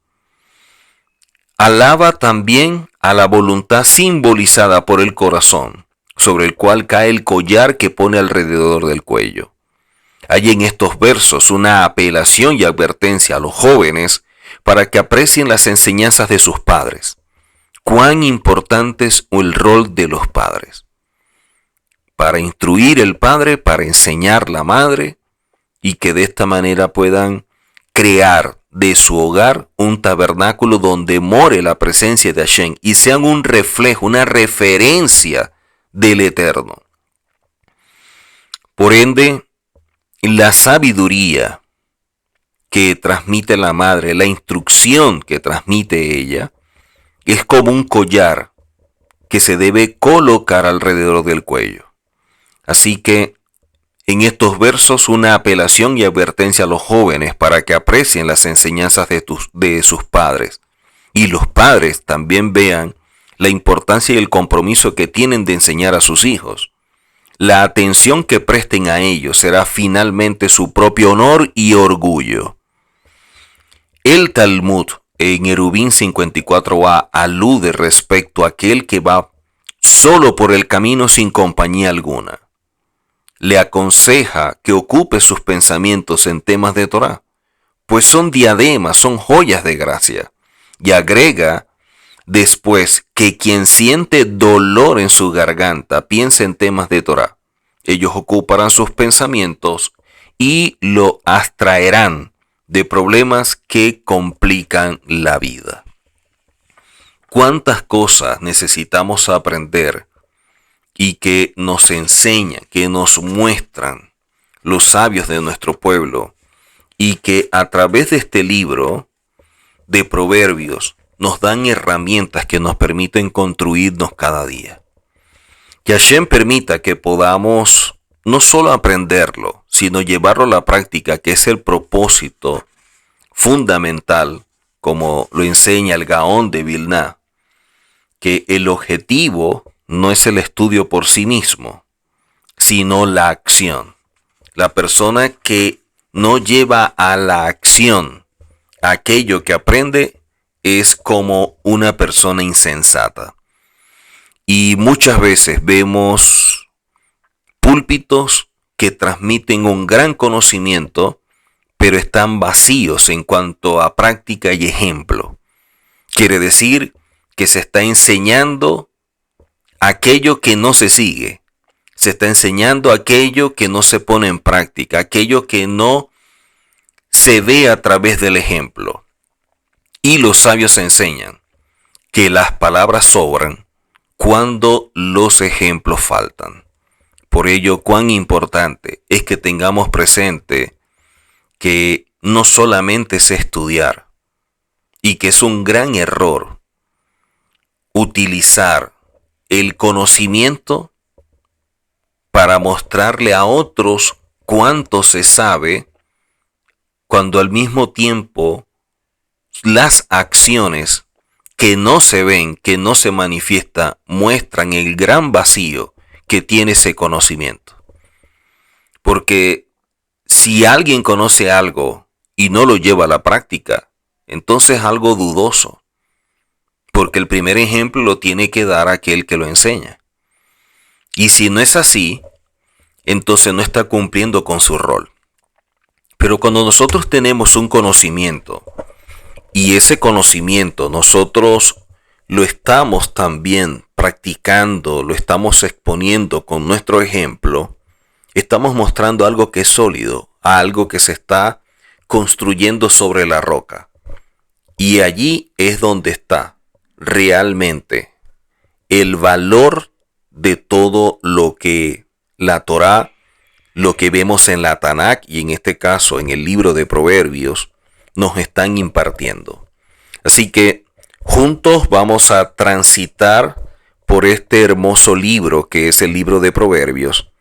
Alaba también a la voluntad simbolizada por el corazón, sobre el cual cae el collar que pone alrededor del cuello. Hay en estos versos una apelación y advertencia a los jóvenes para que aprecien las enseñanzas de sus padres. Cuán importante es el rol de los padres. Para instruir el padre, para enseñar la madre, y que de esta manera puedan crear de su hogar un tabernáculo donde more la presencia de Hashem y sean un reflejo, una referencia del Eterno. Por ende, la sabiduría que transmite la madre, la instrucción que transmite ella, es como un collar que se debe colocar alrededor del cuello. Así que en estos versos una apelación y advertencia a los jóvenes para que aprecien las enseñanzas de sus padres. Y los padres también vean la importancia y el compromiso que tienen de enseñar a sus hijos. La atención que presten a ellos será finalmente su propio honor y orgullo. El Talmud en Erubín 54a alude respecto a aquel que va solo por el camino sin compañía alguna. Le aconseja que ocupe sus pensamientos en temas de Torá, pues son diademas, son joyas de gracia. Y agrega después que quien siente dolor en su garganta piense en temas de Torá. Ellos ocuparán sus pensamientos y lo abstraerán de problemas que complican la vida. ¿Cuántas cosas necesitamos aprender y que nos enseñan, que nos muestran los sabios de nuestro pueblo, y que a través de este libro de Proverbios nos dan herramientas que nos permiten construirnos cada día? Que Hashem permita que podamos no solo aprenderlo, sino llevarlo a la práctica, que es el propósito fundamental, como lo enseña el Gaón de Vilna, que el objetivo no es el estudio por sí mismo, sino la acción. La persona que no lleva a la acción aquello que aprende es como una persona insensata. Y muchas veces vemos púlpitos que transmiten un gran conocimiento, pero están vacíos en cuanto a práctica y ejemplo. Quiere decir que se está enseñando aquello que no se sigue, se está enseñando aquello que no se pone en práctica, aquello que no se ve a través del ejemplo. Y los sabios enseñan que las palabras sobran cuando los ejemplos faltan. Por ello, cuán importante es que tengamos presente que no solamente es estudiar, y que es un gran error utilizar el conocimiento para mostrarle a otros cuánto se sabe, cuando al mismo tiempo las acciones que no se ven, que no se manifiesta, muestran el gran vacío que tiene ese conocimiento. Porque si alguien conoce algo y no lo lleva a la práctica, entonces es algo dudoso. Porque el primer ejemplo lo tiene que dar aquel que lo enseña. Y si no es así, entonces no está cumpliendo con su rol. Pero cuando nosotros tenemos un conocimiento, y ese conocimiento nosotros lo estamos también practicando, lo estamos exponiendo con nuestro ejemplo, estamos mostrando algo que es sólido, algo que se está construyendo sobre la roca. Y allí es donde está realmente el valor de todo lo que la Torá, lo que vemos en la Tanakh y en este caso en el libro de Proverbios, nos están impartiendo. Así que juntos vamos a transitar por este hermoso libro que es el libro de Proverbios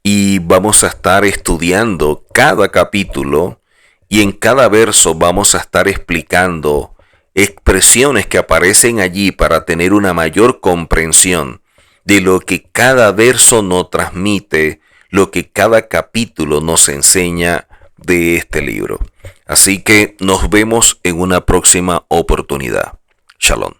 y vamos a estar estudiando cada capítulo y en cada verso vamos a estar explicando expresiones que aparecen allí para tener una mayor comprensión de lo que cada verso nos transmite, lo que cada capítulo nos enseña de este libro. Así que nos vemos en una próxima oportunidad. Shalom.